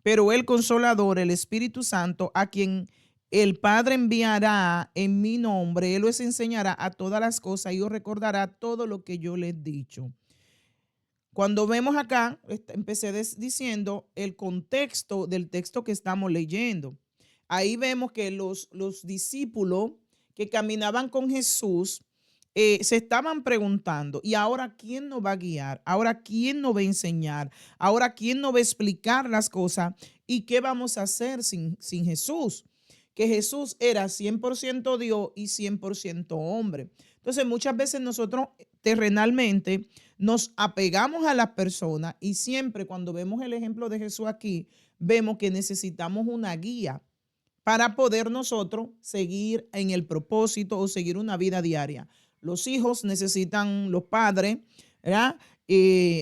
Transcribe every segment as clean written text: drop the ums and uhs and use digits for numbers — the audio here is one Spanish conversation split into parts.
Pero el Consolador, el Espíritu Santo, a quien el Padre enviará en mi nombre, Él os enseñará a todas las cosas y os recordará todo lo que yo les he dicho. Cuando vemos acá, empecé diciendo el contexto del texto que estamos leyendo. Ahí vemos que los discípulos que caminaban con Jesús se estaban preguntando, ¿y ahora quién nos va a guiar? ¿Ahora quién nos va a enseñar? ¿Ahora quién nos va a explicar las cosas? ¿Y qué vamos a hacer sin Jesús? Que Jesús era 100% Dios y 100% hombre. Entonces, muchas veces nosotros terrenalmente nos apegamos a las personas y siempre cuando vemos el ejemplo de Jesús aquí, vemos que necesitamos una guía para poder nosotros seguir en el propósito o seguir una vida diaria. Los hijos necesitan los padres, ¿verdad?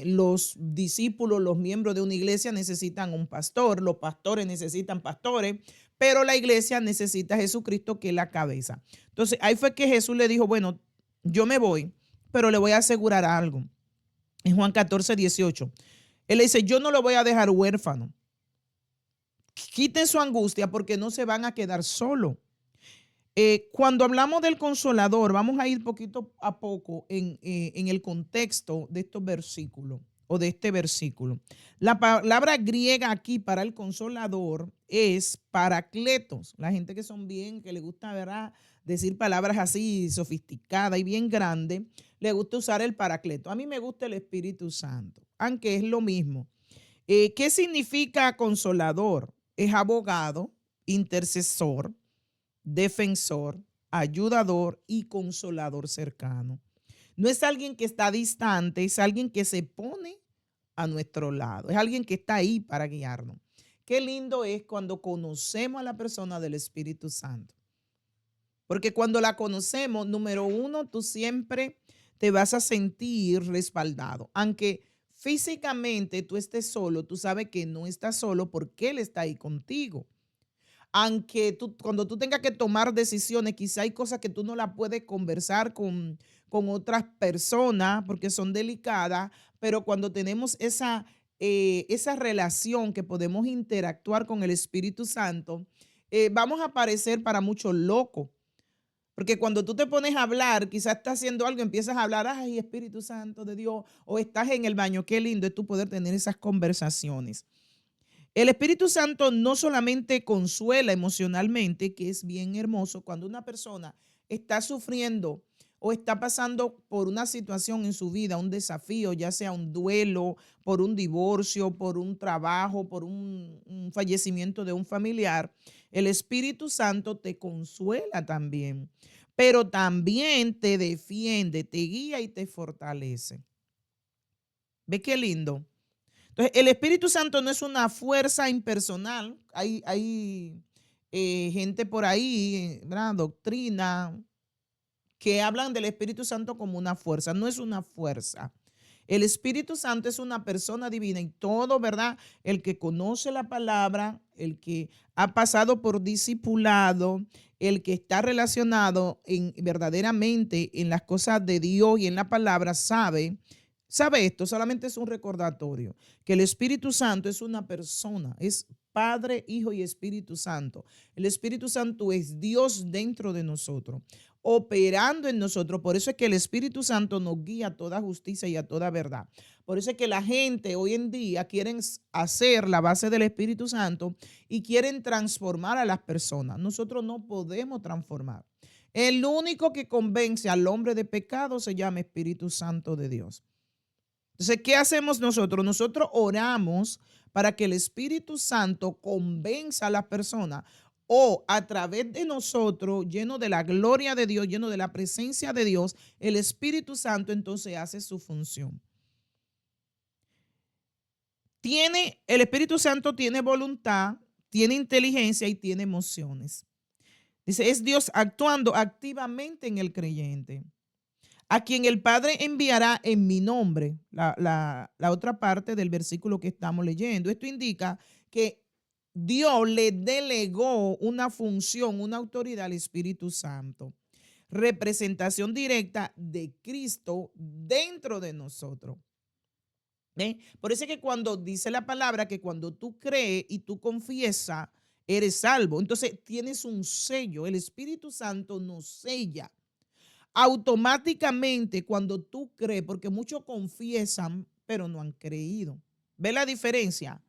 Los discípulos, los miembros de una iglesia necesitan un pastor, los pastores necesitan pastores, pero la iglesia necesita a Jesucristo, que es la cabeza. Entonces, ahí fue que Jesús le dijo, bueno, yo me voy, pero le voy a asegurar algo. En Juan 14, 18, él le dice, yo no lo voy a dejar huérfano. Quiten su angustia porque no se van a quedar solos. Cuando hablamos del Consolador, vamos a ir poquito a poco en el contexto de estos versículos o de este versículo. La palabra griega aquí para el Consolador es paracletos. La gente que son bien, que le gusta, ¿verdad?, decir palabras así sofisticadas y bien grandes, le gusta usar el paracleto. A mí me gusta el Espíritu Santo, aunque es lo mismo. ¿Qué significa consolador? Es abogado, intercesor, defensor, ayudador y consolador cercano. No es alguien que está distante, es alguien que se pone a nuestro lado, es alguien que está ahí para guiarnos. Qué lindo es cuando conocemos a la persona del Espíritu Santo. Porque cuando la conocemos, número uno, tú siempre te vas a sentir respaldado. Aunque físicamente tú estés solo, tú sabes que no estás solo porque Él está ahí contigo. Aunque cuando tú tengas que tomar decisiones, quizá hay cosas que tú no las puedes conversar con otras personas porque son delicadas, pero cuando tenemos esa relación que podemos interactuar con el Espíritu Santo, vamos a parecer para muchos locos. Porque cuando tú te pones a hablar, quizás estás haciendo algo, empiezas a hablar, ay, Espíritu Santo de Dios, o estás en el baño, qué lindo es tú poder tener esas conversaciones. El Espíritu Santo no solamente consuela emocionalmente, que es bien hermoso, cuando una persona está sufriendo o está pasando por una situación en su vida, un desafío, ya sea un duelo, por un divorcio, por un trabajo, por un fallecimiento de un familiar, el Espíritu Santo te consuela también, pero también te defiende, te guía y te fortalece. ¿Ve qué lindo? Entonces, el Espíritu Santo no es una fuerza impersonal. Hay gente por ahí, ¿verdad?, doctrina, que hablan del Espíritu Santo como una fuerza. No es una fuerza. El Espíritu Santo es una persona divina y todo, ¿verdad? El que conoce la palabra, el que ha pasado por discipulado, el que está relacionado verdaderamente en las cosas de Dios y en la palabra, sabe esto, solamente es un recordatorio, que el Espíritu Santo es una persona, es Padre, Hijo y Espíritu Santo. El Espíritu Santo es Dios dentro de nosotros, operando en nosotros. Por eso es que el Espíritu Santo nos guía a toda justicia y a toda verdad. Por eso es que la gente hoy en día quieren hacer la base del Espíritu Santo y quieren transformar a las personas. Nosotros no podemos transformar. El único que convence al hombre de pecado se llama Espíritu Santo de Dios. Entonces, ¿qué hacemos nosotros? Nosotros oramos para que el Espíritu Santo convenza a las personas o a través de nosotros, lleno de la gloria de Dios, lleno de la presencia de Dios, el Espíritu Santo entonces hace su función. El Espíritu Santo tiene voluntad, tiene inteligencia y tiene emociones. Dice, es Dios actuando activamente en el creyente, a quien el Padre enviará en mi nombre, la otra parte del versículo que estamos leyendo. Esto indica que Dios le delegó una función, una autoridad al Espíritu Santo. Representación directa de Cristo dentro de nosotros. Por eso es que cuando dice la palabra que cuando tú crees y tú confiesas, eres salvo. Entonces tienes un sello. El Espíritu Santo nos sella automáticamente cuando tú crees, porque muchos confiesan, pero no han creído. ¿Ve la diferencia?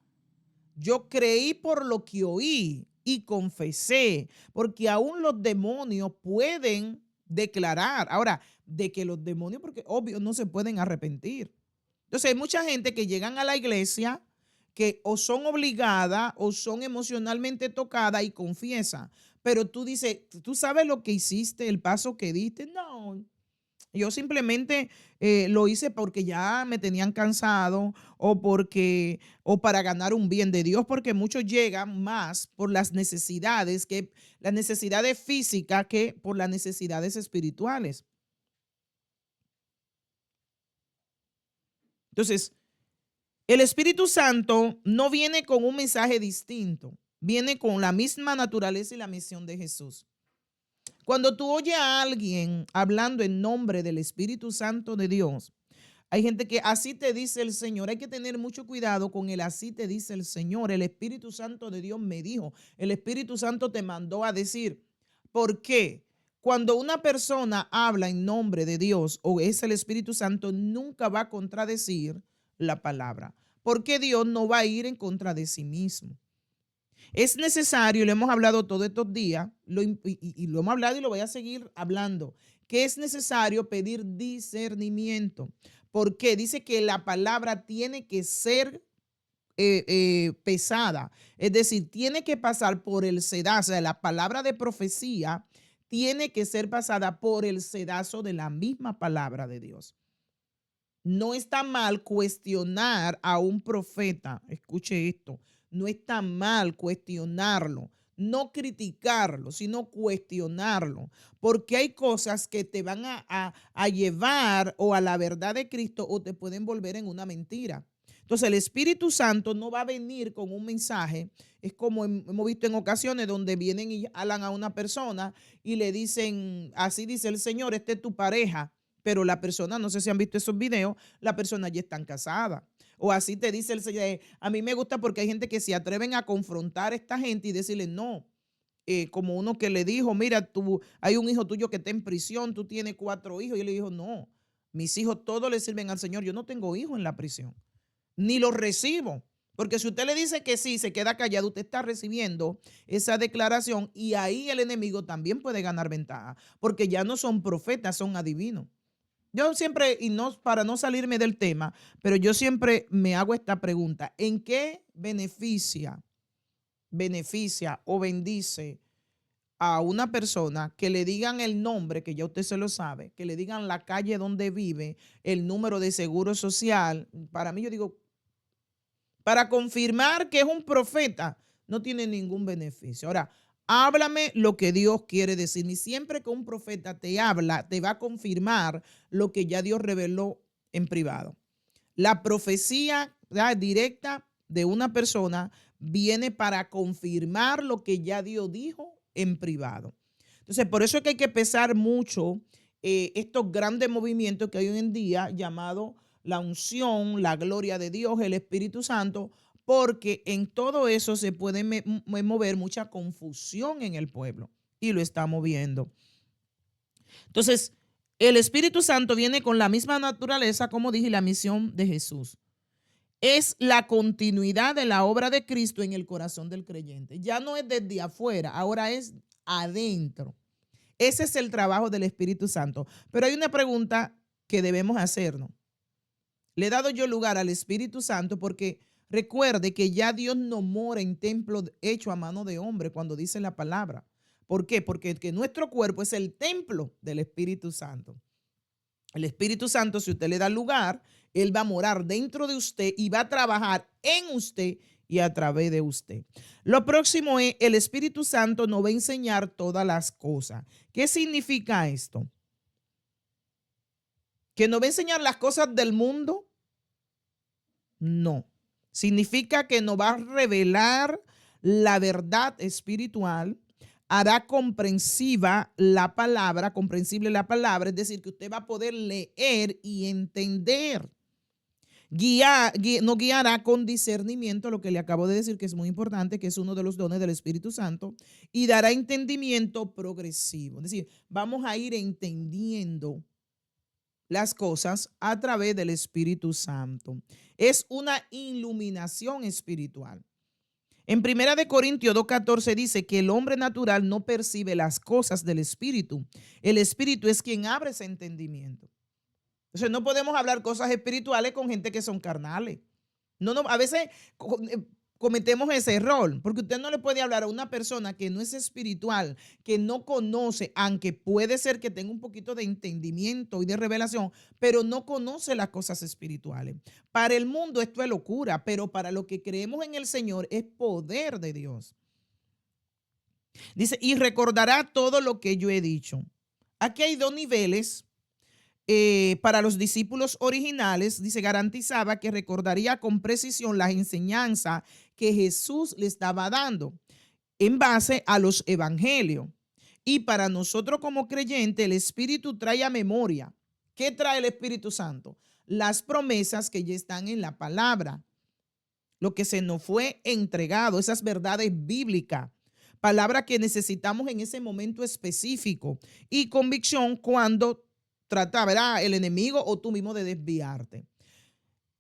Yo creí por lo que oí y confesé, porque aún los demonios pueden declarar. Ahora, de que los demonios, porque obvio, no se pueden arrepentir. Entonces, hay mucha gente que llegan a la iglesia que o son obligadas o son emocionalmente tocadas y confiesan. Pero tú dices, ¿tú sabes lo que hiciste, el paso que diste? No, yo simplemente lo hice porque ya me tenían cansado o para ganar un bien de Dios, porque muchos llegan más por las necesidades físicas que por las necesidades espirituales. Entonces, el Espíritu Santo no viene con un mensaje distinto, viene con la misma naturaleza y la misión de Jesús. Cuando tú oyes a alguien hablando en nombre del Espíritu Santo de Dios, hay gente que así te dice el Señor. Hay que tener mucho cuidado con el así te dice el Señor. El Espíritu Santo de Dios me dijo. El Espíritu Santo te mandó a decir. ¿Por qué? Cuando una persona habla en nombre de Dios o es el Espíritu Santo, nunca va a contradecir la palabra. Porque Dios no va a ir en contra de sí mismo. Es necesario, lo hemos hablado todos estos días, y lo hemos hablado y lo voy a seguir hablando, que es necesario pedir discernimiento. Porque dice que la palabra tiene que ser pesada, es decir, tiene que pasar por el sedazo, o sea, la palabra de profecía tiene que ser pasada por el sedazo de la misma palabra de Dios. No está mal cuestionar a un profeta, escuche esto, no está mal cuestionarlo, no criticarlo, sino cuestionarlo, porque hay cosas que te van a llevar o a la verdad de Cristo o te pueden volver en una mentira. Entonces el Espíritu Santo no va a venir con un mensaje, es como hemos visto en ocasiones donde vienen y hablan a una persona y le dicen, así dice el Señor, esta es tu pareja, pero la persona, no sé si han visto esos videos, la persona ya está casada. O así te dice el Señor. A mí me gusta porque hay gente que se atreven a confrontar a esta gente y decirle no. Como uno que le dijo, mira, tú, hay un hijo tuyo que está en prisión, tú tienes 4 hijos. Y él le dijo, no, mis hijos todos le sirven al Señor. Yo no tengo hijos en la prisión, ni los recibo. Porque si usted le dice que sí, se queda callado, usted está recibiendo esa declaración y ahí el enemigo también puede ganar ventaja, porque ya no son profetas, son adivinos. Yo siempre, y no para no salirme del tema, pero yo siempre me hago esta pregunta: ¿en qué beneficia o bendice a una persona que le digan el nombre, que ya usted se lo sabe, que le digan la calle donde vive, el número de seguro social? Para mí, yo digo, para confirmar que es un profeta, no tiene ningún beneficio. Ahora, háblame lo que Dios quiere decir. Y siempre que un profeta te habla, te va a confirmar lo que ya Dios reveló en privado. La profecía, ¿verdad?, directa de una persona viene para confirmar lo que ya Dios dijo en privado. Entonces, por eso es que hay que pesar mucho estos grandes movimientos que hay hoy en día llamado la unción, la gloria de Dios, el Espíritu Santo, porque en todo eso se puede mover mucha confusión en el pueblo y lo estamos viendo. Entonces, el Espíritu Santo viene con la misma naturaleza, como dije, y la misión de Jesús. Es la continuidad de la obra de Cristo en el corazón del creyente. Ya no es desde afuera, ahora es adentro. Ese es el trabajo del Espíritu Santo. Pero hay una pregunta que debemos hacernos. Le he dado yo lugar al Espíritu Santo porque recuerde que ya Dios no mora en templo hecho a mano de hombre cuando dice la palabra. ¿Por qué? Porque que nuestro cuerpo es el templo del Espíritu Santo. El Espíritu Santo, si usted le da lugar, Él va a morar dentro de usted y va a trabajar en usted y a través de usted. Lo próximo es, el Espíritu Santo nos va a enseñar todas las cosas. ¿Qué significa esto? ¿Que nos va a enseñar las cosas del mundo? No. Significa que nos va a revelar la verdad espiritual, hará comprensible la palabra, es decir, que usted va a poder leer y entender. Nos guiará con discernimiento, lo que le acabo de decir que es muy importante, que es uno de los dones del Espíritu Santo, y dará entendimiento progresivo. Es decir, vamos a ir entendiendo las cosas a través del Espíritu Santo. Es una iluminación espiritual. En Primera de Corintios 2:14 dice que el hombre natural no percibe las cosas del Espíritu. El Espíritu es quien abre ese entendimiento. Entonces no podemos hablar cosas espirituales con gente que son carnales. No, a veces cometemos ese error, porque usted no le puede hablar a una persona que no es espiritual, que no conoce, aunque puede ser que tenga un poquito de entendimiento y de revelación, pero no conoce las cosas espirituales. Para el mundo esto es locura, pero para lo que creemos en el Señor es poder de Dios. Dice, y recordará todo lo que yo he dicho. Aquí hay dos niveles. Para los discípulos originales, dice, garantizaba que recordaría con precisión las enseñanzas que Jesús le estaba dando en base a los evangelios. Y para nosotros como creyentes, el Espíritu trae a memoria. ¿Qué trae el Espíritu Santo? Las promesas que ya están en la palabra, lo que se nos fue entregado, esas verdades bíblicas, palabra que necesitamos en ese momento específico, y convicción cuando trata, ¿verdad?, el enemigo o tú mismo de desviarte.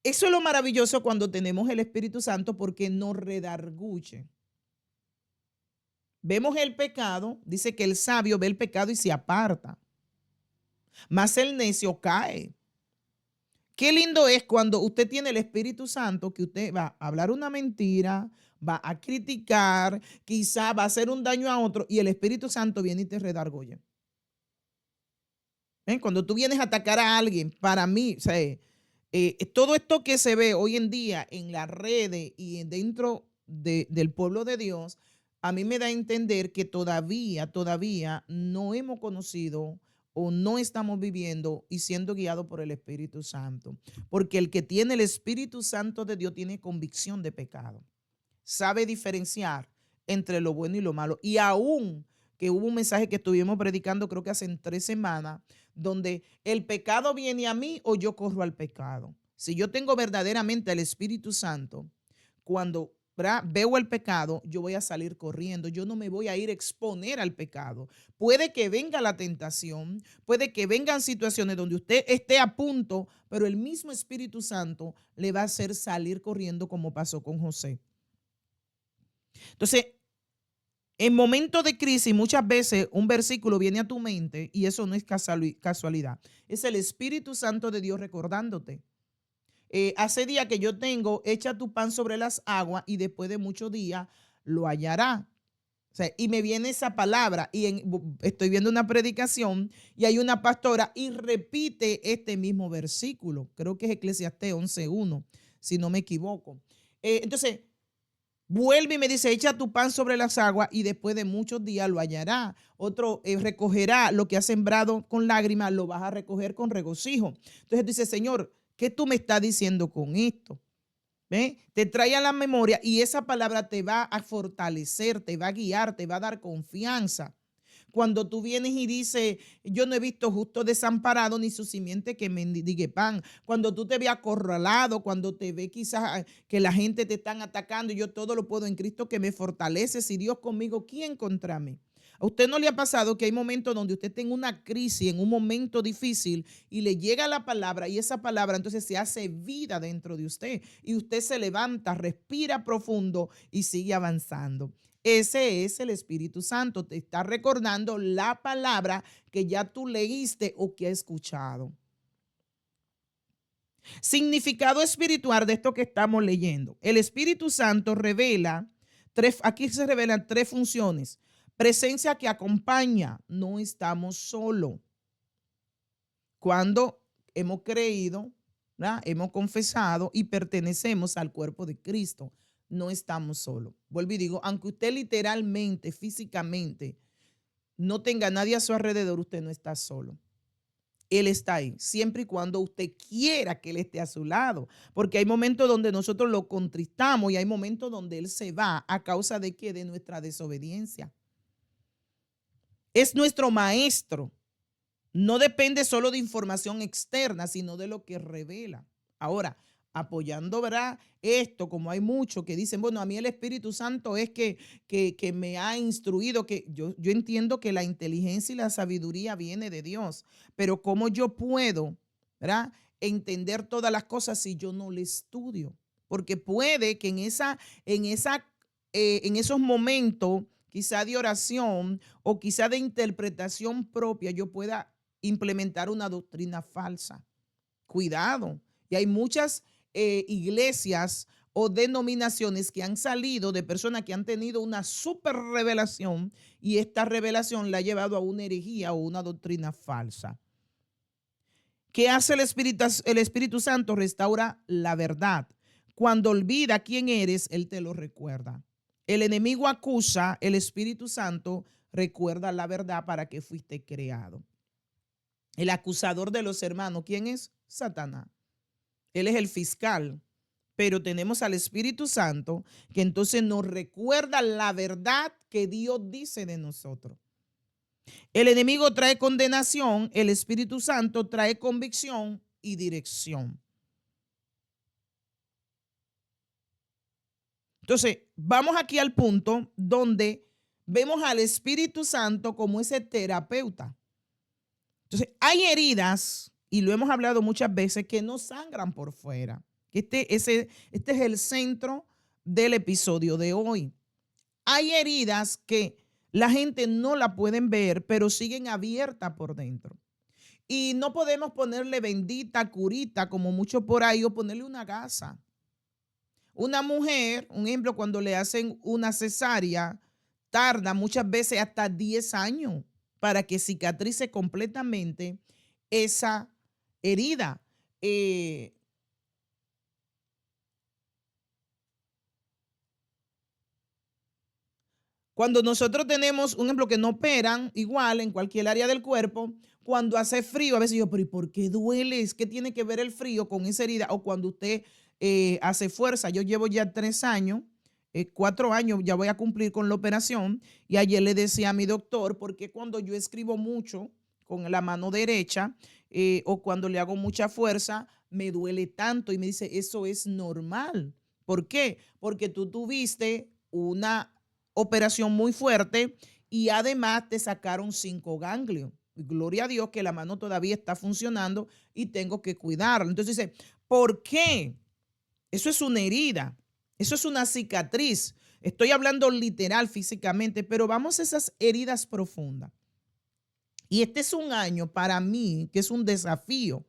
Eso es lo maravilloso cuando tenemos el Espíritu Santo, porque nos redarguye. Vemos el pecado, dice que el sabio ve el pecado y se aparta, mas el necio cae. Qué lindo es cuando usted tiene el Espíritu Santo, que usted va a hablar una mentira, va a criticar, quizá va a hacer un daño a otro, y el Espíritu Santo viene y te redarguye. Cuando tú vienes a atacar a alguien, para mí, o sea, todo esto que se ve hoy en día en las redes y dentro del pueblo de Dios, a mí me da a entender que todavía no hemos conocido o no estamos viviendo y siendo guiados por el Espíritu Santo. Porque el que tiene el Espíritu Santo de Dios tiene convicción de pecado. Sabe diferenciar entre lo bueno y lo malo. Y aún que hubo un mensaje que estuvimos predicando, creo que hace 3 semanas, donde el pecado viene a mí o yo corro al pecado. Si yo tengo verdaderamente el Espíritu Santo, cuando veo el pecado, yo voy a salir corriendo, yo no me voy a ir a exponer al pecado. Puede que venga la tentación, puede que vengan situaciones donde usted esté a punto, pero el mismo Espíritu Santo le va a hacer salir corriendo, como pasó con José. Entonces, en momentos de crisis, muchas veces un versículo viene a tu mente y eso no es casualidad. Es el Espíritu Santo de Dios recordándote. Hace días que yo tengo, echa tu pan sobre las aguas y después de muchos días lo hallará. O sea, y me viene esa palabra y estoy viendo una predicación y hay una pastora y repite este mismo versículo. Creo que es Eclesiastés 11:1, si no me equivoco. Entonces, vuelve y me dice, echa tu pan sobre las aguas y después de muchos días lo hallará. Otro recogerá lo que has sembrado con lágrimas, lo vas a recoger con regocijo. Entonces dice, Señor, ¿qué tú me estás diciendo con esto? ¿Ve? Te trae a la memoria y esa palabra te va a fortalecer, te va a guiar, te va a dar confianza. Cuando tú vienes y dices, yo no he visto justo desamparado ni su simiente que mendigue pan. Cuando tú te ves acorralado, cuando te ve quizás que la gente te están atacando, yo todo lo puedo en Cristo que me fortalece. Si Dios conmigo, ¿quién contra mí? ¿A usted no le ha pasado que hay momentos donde usted tenga una crisis, en un momento difícil, y le llega la palabra y esa palabra entonces se hace vida dentro de usted y usted se levanta, respira profundo y sigue avanzando? Ese es el Espíritu Santo. Te está recordando la palabra que ya tú leíste o que has escuchado. Significado espiritual de esto que estamos leyendo. El Espíritu Santo revela aquí se revelan 3 funciones. Presencia que acompaña, no estamos solos. Cuando hemos creído, ¿verdad?, hemos confesado y pertenecemos al cuerpo de Cristo, no estamos solos. Vuelvo y digo, aunque usted literalmente, físicamente, no tenga nadie a su alrededor, usted no está solo. Él está ahí, siempre y cuando usted quiera que Él esté a su lado, porque hay momentos donde nosotros lo contristamos y hay momentos donde Él se va a causa de ¿qué? De nuestra desobediencia. Es nuestro maestro. No depende solo de información externa, sino de lo que revela. Ahora, apoyando, ¿verdad? Esto, como hay muchos que dicen, bueno, a mí el Espíritu Santo es que me ha instruido, que yo entiendo que la inteligencia y la sabiduría viene de Dios, pero ¿cómo yo puedo, ¿verdad? Entender todas las cosas si yo no le estudio? Porque puede que en esos momentos, quizá de oración o quizá de interpretación propia, yo pueda implementar una doctrina falsa. Cuidado. Y hay muchas iglesias o denominaciones que han salido de personas que han tenido una super revelación y esta revelación la ha llevado a una herejía o una doctrina falsa. ¿Qué hace el Espíritu Santo? Restaura la verdad. Cuando olvida quién eres, Él te lo recuerda. El enemigo acusa, el Espíritu Santo recuerda la verdad para que fuiste creado. El acusador de los hermanos, ¿quién es? Satanás. Él es el fiscal, pero tenemos al Espíritu Santo que entonces nos recuerda la verdad que Dios dice de nosotros. El enemigo trae condenación, el Espíritu Santo trae convicción y dirección. Entonces, vamos aquí al punto donde vemos al Espíritu Santo como ese terapeuta. Entonces, hay heridas, y lo hemos hablado muchas veces, que no sangran por fuera. Este es el centro del episodio de hoy. Hay heridas que la gente no la pueden ver, pero siguen abiertas por dentro. Y no podemos ponerle bendita, curita, como mucho por ahí, o ponerle una gasa. Una mujer, un ejemplo, cuando le hacen una cesárea, tarda muchas veces hasta 10 años para que cicatrice completamente esa herida. Eh, Cuando nosotros tenemos un ejemplo que no operan, igual en cualquier área del cuerpo, cuando hace frío, a veces yo, pero ¿y por qué duele? ¿Es que tiene que ver el frío con esa herida? O cuando usted hace fuerza. Yo llevo ya 3 años, 4 años, ya voy a cumplir con la operación. Y ayer le decía a mi doctor, porque cuando yo escribo mucho con la mano derecha o cuando le hago mucha fuerza, me duele tanto. Y me dice, eso es normal. ¿Por qué? Porque tú tuviste una operación muy fuerte y además te sacaron 5 ganglios. Gloria a Dios que la mano todavía está funcionando y tengo que cuidarla. Entonces dice, ¿por qué? Eso es una herida, eso es una cicatriz. Estoy hablando literal físicamente, pero vamos a esas heridas profundas. Y este es un año para mí que es un desafío,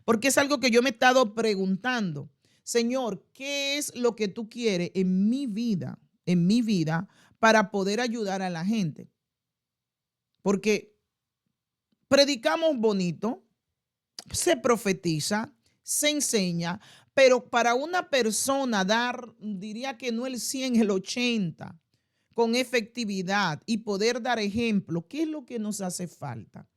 porque es algo que yo me he estado preguntando. Señor, ¿qué es lo que tú quieres en mi vida, para poder ayudar a la gente? Porque predicamos bonito, se profetiza, se enseña, pero para una persona dar, diría que no el 100, el 80, con efectividad y poder dar ejemplo, ¿qué es lo que nos hace falta?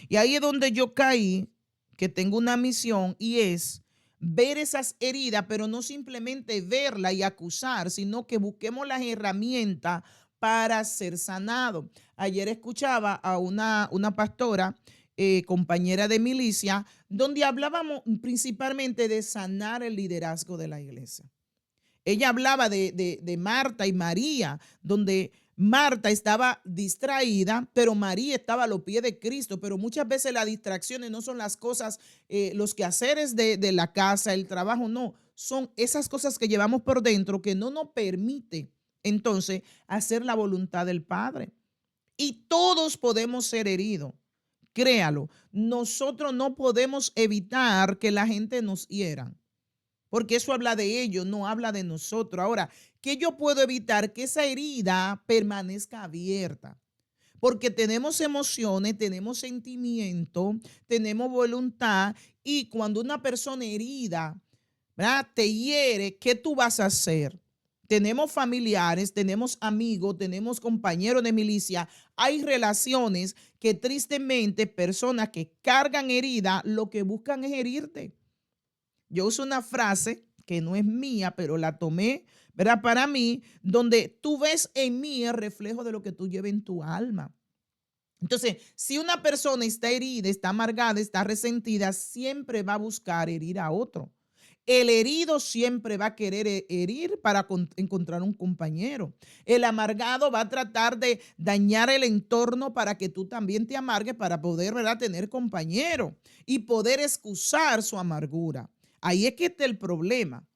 Y ahí es donde yo caí, que tengo una misión y es ver esas heridas, pero no simplemente verla y acusar, sino que busquemos las herramientas para ser sanado. Ayer escuchaba a una pastora, compañera de milicia, donde hablábamos principalmente de sanar el liderazgo de la iglesia. Ella hablaba de Marta y María, donde Marta estaba distraída, pero María estaba a los pies de Cristo. Pero muchas veces las distracciones no son las cosas, los quehaceres de la casa, el trabajo, no. Son esas cosas que llevamos por dentro que no nos permite entonces hacer la voluntad del Padre. Y todos podemos ser heridos. Créalo, nosotros no podemos evitar que la gente nos hiera, porque eso habla de ellos, no habla de nosotros. Ahora, ¿qué yo puedo evitar? Que esa herida permanezca abierta, porque tenemos emociones, tenemos sentimientos, tenemos voluntad, y cuando una persona herida, ¿verdad?, te hiere, ¿qué tú vas a hacer? Tenemos familiares, tenemos amigos, tenemos compañeros de milicia. Hay relaciones que tristemente personas que cargan herida, lo que buscan es herirte. Yo uso una frase que no es mía, pero la tomé, ¿verdad?, para mí, donde tú ves en mí el reflejo de lo que tú llevas en tu alma. Entonces, si una persona está herida, está amargada, está resentida, siempre va a buscar herir a otro. El herido siempre va a querer herir para encontrar un compañero. El amargado va a tratar de dañar el entorno para que tú también te amargues para poder, ¿verdad?, tener compañero y poder excusar su amargura. Ahí es que está el problema.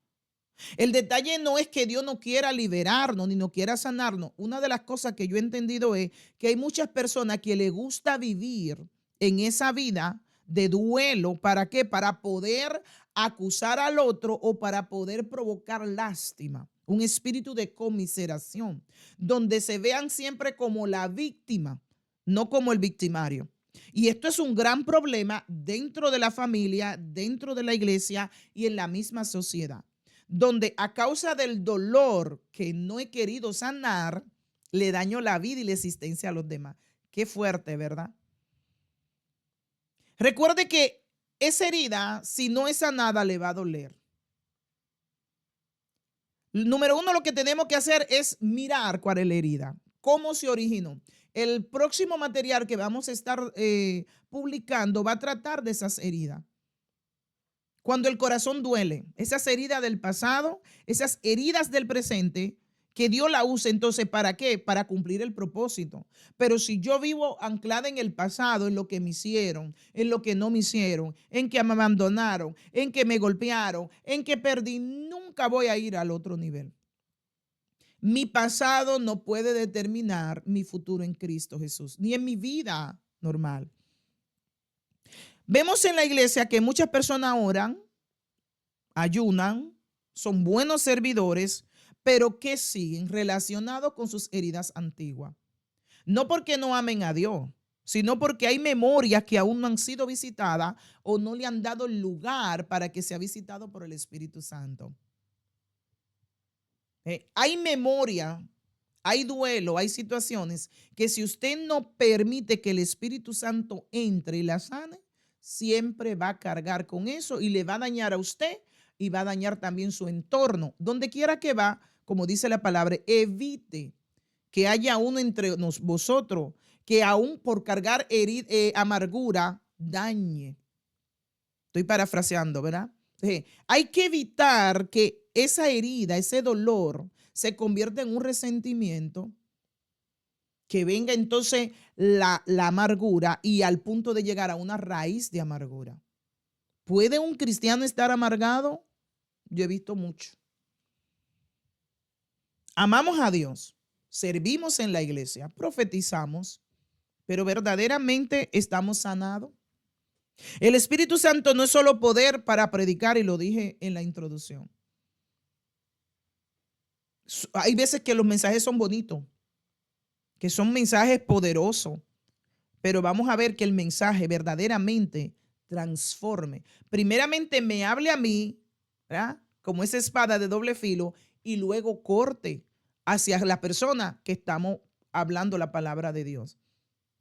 El detalle no es que Dios no quiera liberarnos ni no quiera sanarnos. Una de las cosas que yo he entendido es que hay muchas personas que les gusta vivir en esa vida de duelo. ¿Para qué? Para poder acusar al otro o para poder provocar lástima. Un espíritu de conmiseración, donde se vean siempre como la víctima, no como el victimario. Y esto es un gran problema dentro de la familia, dentro de la iglesia y en la misma sociedad, donde a causa del dolor que no he querido sanar, le daño la vida y la existencia a los demás. Qué fuerte, ¿verdad? Recuerde que esa herida, si no es sanada, le va a doler. Número uno, lo que tenemos que hacer es mirar cuál es la herida, cómo se originó. El próximo material que vamos a estar publicando va a tratar de esas heridas. Cuando el corazón duele, esas heridas del pasado, esas heridas del presente, que Dios la usa, entonces, ¿para qué? Para cumplir el propósito. Pero si yo vivo anclada en el pasado, en lo que me hicieron, en lo que no me hicieron, en que me abandonaron, en que me golpearon, en que perdí, nunca voy a ir al otro nivel. Mi pasado no puede determinar mi futuro en Cristo Jesús, ni en mi vida normal. Vemos en la iglesia que muchas personas oran, ayunan, son buenos servidores, pero que siguen relacionados con sus heridas antiguas. No porque no amen a Dios, sino porque hay memorias que aún no han sido visitadas o no le han dado lugar para que sea visitado por el Espíritu Santo. Hay memoria, hay duelo, hay situaciones que si usted no permite que el Espíritu Santo entre y la sane, siempre va a cargar con eso y le va a dañar a usted y va a dañar también su entorno. Donde quiera que va, como dice la palabra, evite que haya uno entre vosotros que aún por cargar amargura dañe. Estoy parafraseando, ¿verdad? Hay que evitar que esa herida, ese dolor, se convierta en un resentimiento, que venga entonces la amargura y al punto de llegar a una raíz de amargura. ¿Puede un cristiano estar amargado? Yo he visto mucho. Amamos a Dios, servimos en la iglesia, profetizamos, pero verdaderamente estamos sanados. El Espíritu Santo no es solo poder para predicar, y lo dije en la introducción. Hay veces que los mensajes son bonitos, que son mensajes poderosos, pero vamos a ver que el mensaje verdaderamente transforme. Primeramente me hable a mí, ¿verdad?, como esa espada de doble filo, y luego corte hacia la persona que estamos hablando la palabra de Dios.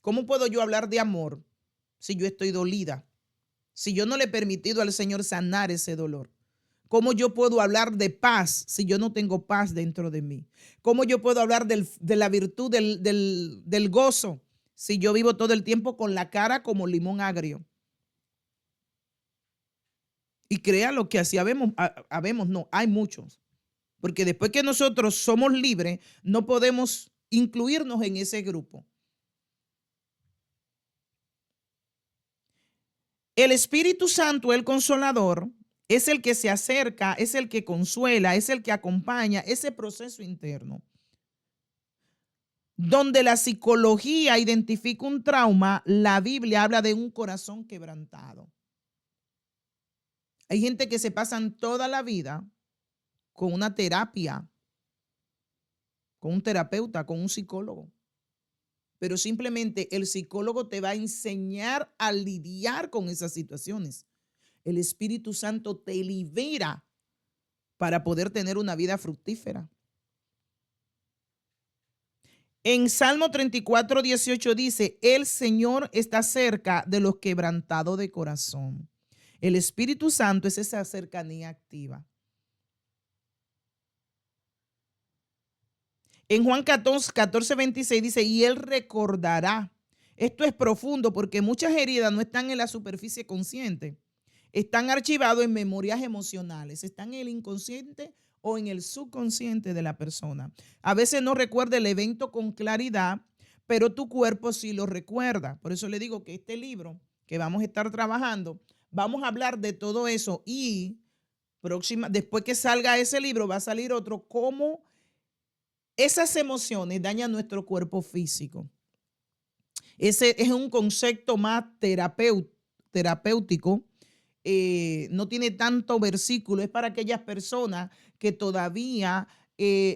¿Cómo puedo yo hablar de amor si yo estoy dolida? Si yo no le he permitido al Señor sanar ese dolor. ¿Cómo yo puedo hablar de paz si yo no tengo paz dentro de mí? ¿Cómo yo puedo hablar de la virtud del gozo si yo vivo todo el tiempo con la cara como limón agrio? Y créalo que así habemos, no, hay muchos. Porque después que nosotros somos libres, no podemos incluirnos en ese grupo. El Espíritu Santo, el Consolador, es el que se acerca, es el que consuela, es el que acompaña ese proceso interno. Donde la psicología identifica un trauma, la Biblia habla de un corazón quebrantado. Hay gente que se pasan toda la vida con una terapia, con un terapeuta, con un psicólogo. Pero simplemente el psicólogo te va a enseñar a lidiar con esas situaciones. El Espíritu Santo te libera para poder tener una vida fructífera. En Salmo 34, 18 dice, el Señor está cerca de los quebrantados de corazón. El Espíritu Santo es esa cercanía activa. En Juan 14, 26 dice, y Él recordará. Esto es profundo porque muchas heridas no están en la superficie consciente. están archivados en memorias emocionales, están en el inconsciente o en el subconsciente de la persona. A veces no recuerda el evento con claridad, pero tu cuerpo sí lo recuerda. Por eso le digo que este libro que vamos a estar trabajando, vamos a hablar de todo eso y después que salga ese libro va a salir otro, cómo esas emociones dañan nuestro cuerpo físico. Ese es un concepto más terapéutico, no tiene tanto versículo, es para aquellas personas que todavía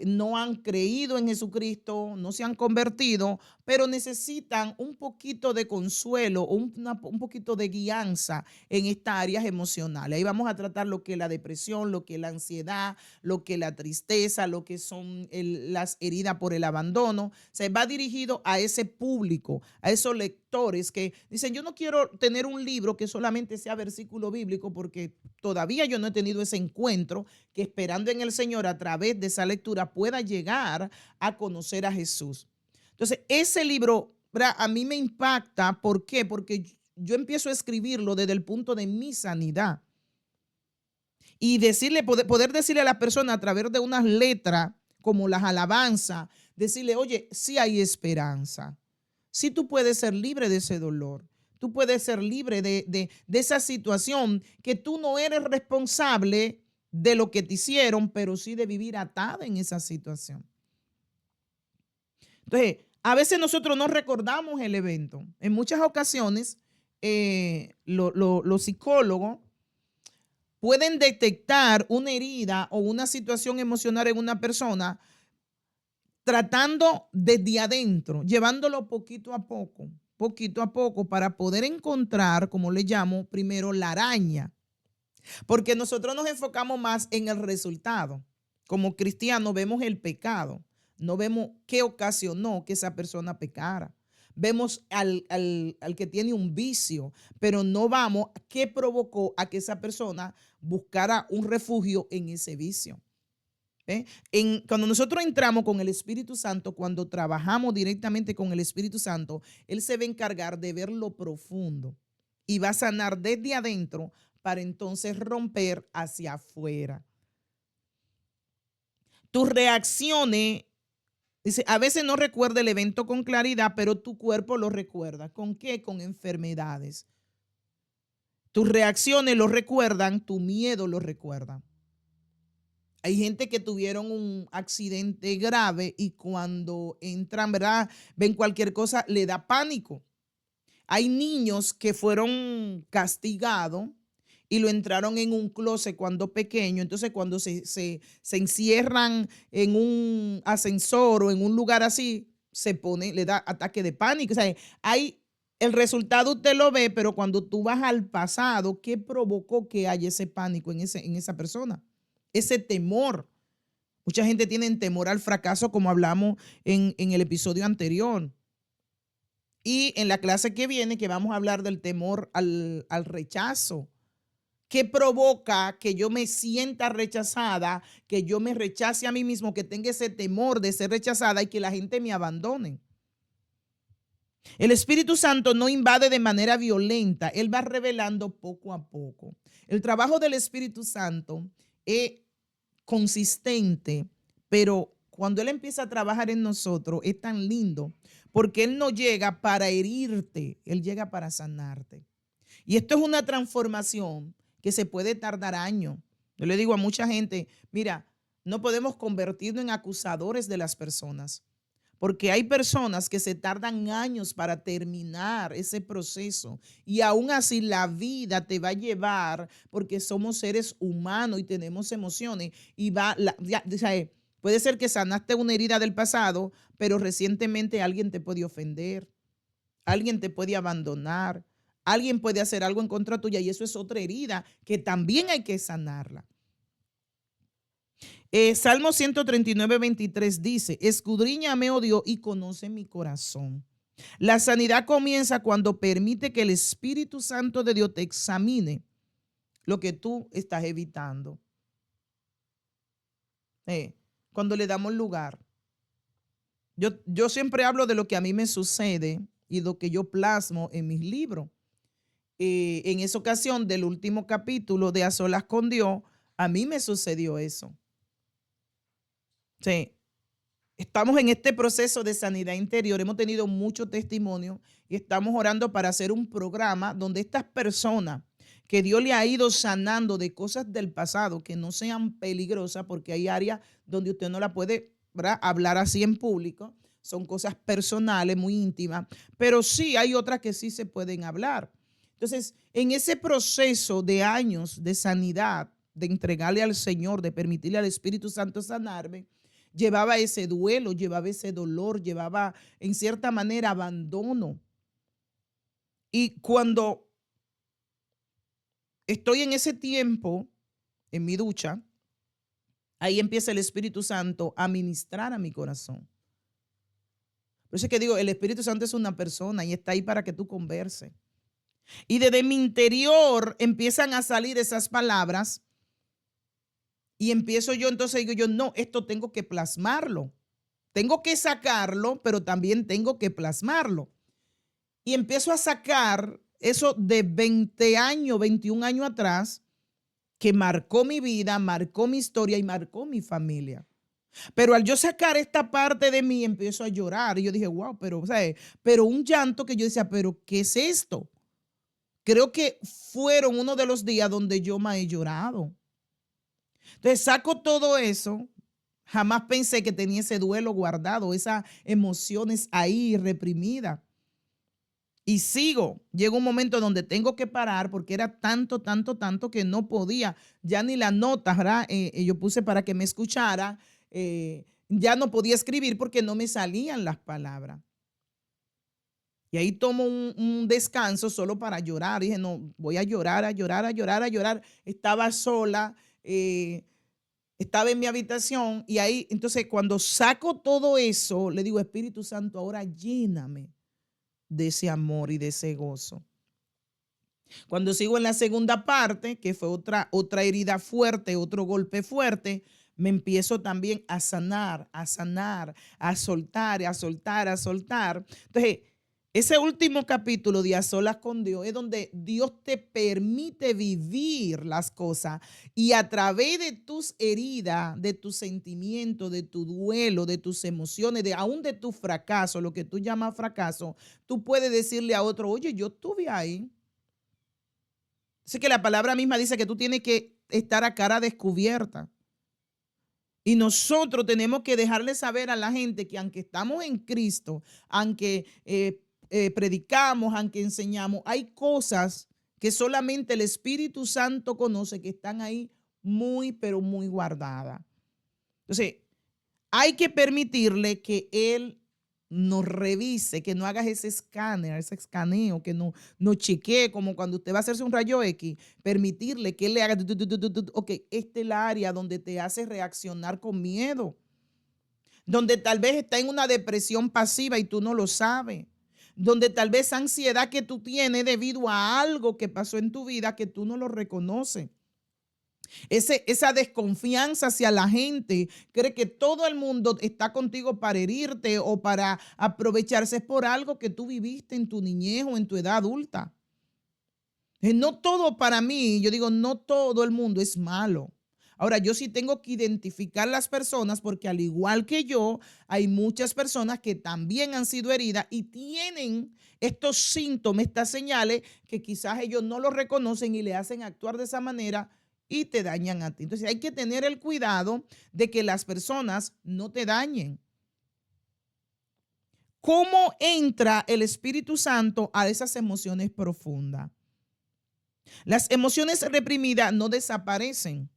no han creído en Jesucristo, no se han convertido, pero necesitan un poquito de consuelo o un poquito de guianza en estas áreas emocionales. Ahí vamos a tratar lo que es la depresión, lo que es la ansiedad, lo que es la tristeza, lo que son las heridas por el abandono. Se va dirigido a ese público, a esos lectores que dicen, yo no quiero tener un libro que solamente sea versículo bíblico porque todavía yo no he tenido ese encuentro, que esperando en el Señor a través de esa lectura pueda llegar a conocer a Jesús. Entonces, ese libro, ¿verdad?, a mí me impacta. ¿Por qué? Porque yo empiezo a escribirlo desde el punto de mi sanidad. Y poder decirle a la persona a través de unas letras como las alabanzas, decirle, oye, sí hay esperanza. Sí tú puedes ser libre de ese dolor. Tú puedes ser libre de esa situación que tú no eres responsable de lo que te hicieron, pero sí de vivir atada en esa situación. Entonces, a veces nosotros no recordamos el evento. En muchas ocasiones, los psicólogos pueden detectar una herida o una situación emocional en una persona tratando desde adentro, llevándolo poquito a poco para poder encontrar, como le llamo, primero la araña. Porque nosotros nos enfocamos más en el resultado. Como cristianos vemos el pecado, no vemos qué ocasionó que esa persona pecara. Vemos al que tiene un vicio, pero no vamos a qué provocó a que esa persona buscara un refugio en ese vicio. Cuando nosotros entramos con el Espíritu Santo, cuando trabajamos directamente con el Espíritu Santo, Él se va a encargar de ver lo profundo y va a sanar desde adentro para entonces romper hacia afuera. Tus reacciones, dice, a veces no recuerda el evento con claridad, pero tu cuerpo lo recuerda. ¿Con qué? Con enfermedades. Tus reacciones lo recuerdan, tu miedo lo recuerda. Hay gente que tuvieron un accidente grave y cuando entran, ¿verdad?, ven cualquier cosa, le da pánico. Hay niños que fueron castigados y lo entraron en un closet cuando pequeño. Entonces, cuando se encierran en un ascensor o en un lugar así, le da ataque de pánico. O sea, el resultado usted lo ve, pero cuando tú vas al pasado, ¿qué provocó que haya ese pánico en esa persona? Ese temor. Mucha gente tiene temor al fracaso, como hablamos en el episodio anterior. Y en la clase que viene, que vamos a hablar del temor al rechazo. ¿Qué provoca que yo me sienta rechazada, que yo me rechace a mí mismo, que tenga ese temor de ser rechazada y que la gente me abandone? El Espíritu Santo no invade de manera violenta, Él va revelando poco a poco. El trabajo del Espíritu Santo es consistente, pero cuando Él empieza a trabajar en nosotros es tan lindo porque Él no llega para herirte, Él llega para sanarte. Y esto es una transformación que se puede tardar años. Yo le digo a mucha gente, mira, no podemos convertirnos en acusadores de las personas, porque hay personas que se tardan años para terminar ese proceso y aún así la vida te va a llevar, porque somos seres humanos y tenemos emociones y puede ser que sanaste una herida del pasado, pero recientemente alguien te puede ofender, alguien te puede abandonar, alguien puede hacer algo en contra tuya y eso es otra herida que también hay que sanarla. Salmo 139:23 dice, escudriñame, oh Dios, y conoce mi corazón. La sanidad comienza cuando permite que el Espíritu Santo de Dios te examine lo que tú estás evitando. Cuando le damos lugar. Yo siempre hablo de lo que a mí me sucede y lo que yo plasmo en mis libros. en esa ocasión del último capítulo de A Solas con Dios, a mí me sucedió eso. Sí. Estamos en este proceso de sanidad interior, hemos tenido mucho testimonio y estamos orando para hacer un programa donde estas personas que Dios le ha ido sanando de cosas del pasado que no sean peligrosas, porque hay áreas donde usted no la puede, ¿verdad?, hablar así en público, son cosas personales, muy íntimas, pero sí hay otras que sí se pueden hablar. Entonces, en ese proceso de años de sanidad, de entregarle al Señor, de permitirle al Espíritu Santo sanarme, llevaba ese duelo, llevaba ese dolor, llevaba en cierta manera abandono. Y cuando estoy en ese tiempo, en mi ducha, ahí empieza el Espíritu Santo a ministrar a mi corazón. Por eso es que digo, el Espíritu Santo es una persona y está ahí para que tú converses. Y desde mi interior empiezan a salir esas palabras y empiezo yo, entonces digo yo, no, esto tengo que plasmarlo. Tengo que sacarlo, pero también tengo que plasmarlo. Y empiezo a sacar eso de 20 años, 21 años atrás, que marcó mi vida, marcó mi historia y marcó mi familia. Pero al yo sacar esta parte de mí, empiezo a llorar. Y yo dije, wow, pero, o sea, pero un llanto que yo decía, pero ¿qué es esto? Creo que fueron uno de los días donde yo más he llorado. Entonces saco todo eso. Jamás pensé que tenía ese duelo guardado, esas emociones ahí reprimidas. Y sigo. Llega un momento donde tengo que parar porque era tanto, tanto, tanto que no podía. Ya ni las notas, ¿verdad? Yo puse para que me escuchara. Ya no podía escribir porque no me salían las palabras. Y ahí tomo un descanso solo para llorar. Dije, no, voy a llorar, a llorar, a llorar, a llorar. Estaba sola, estaba en mi habitación y ahí, entonces cuando saco todo eso, le digo, Espíritu Santo, ahora lléname de ese amor y de ese gozo. Cuando sigo en la segunda parte, que fue otra herida fuerte, otro golpe fuerte, me empiezo también a sanar, a sanar, a soltar, a soltar, a soltar. Entonces, ese último capítulo de A Solas con Dios es donde Dios te permite vivir las cosas y a través de tus heridas, de tus sentimientos, de tu duelo, de tus emociones, aún de tu fracaso, lo que tú llamas fracaso, tú puedes decirle a otro, oye, yo estuve ahí. Así que la palabra misma dice que tú tienes que estar a cara descubierta. Y nosotros tenemos que dejarle saber a la gente que aunque estamos en Cristo, aunque predicamos, aunque enseñamos, hay cosas que solamente el Espíritu Santo conoce que están ahí muy, pero muy guardadas. Entonces, hay que permitirle que Él nos revise, que no hagas ese escáner, ese escaneo, que no chequee, como cuando usted va a hacerse un rayo X, permitirle que Él le haga, ok, esta es la área donde te hace reaccionar con miedo, donde tal vez está en una depresión pasiva y tú no lo sabes, donde tal vez ansiedad que tú tienes debido a algo que pasó en tu vida que tú no lo reconoces. Esa desconfianza hacia la gente, cree que todo el mundo está contigo para herirte o para aprovecharse por algo que tú viviste en tu niñez o en tu edad adulta. No todo para mí, yo digo, no todo el mundo es malo. Ahora, yo sí tengo que identificar las personas porque al igual que yo, hay muchas personas que también han sido heridas y tienen estos síntomas, estas señales que quizás ellos no lo reconocen y le hacen actuar de esa manera y te dañan a ti. Entonces hay que tener el cuidado de que las personas no te dañen. ¿Cómo entra el Espíritu Santo a esas emociones profundas? Las emociones reprimidas no desaparecen,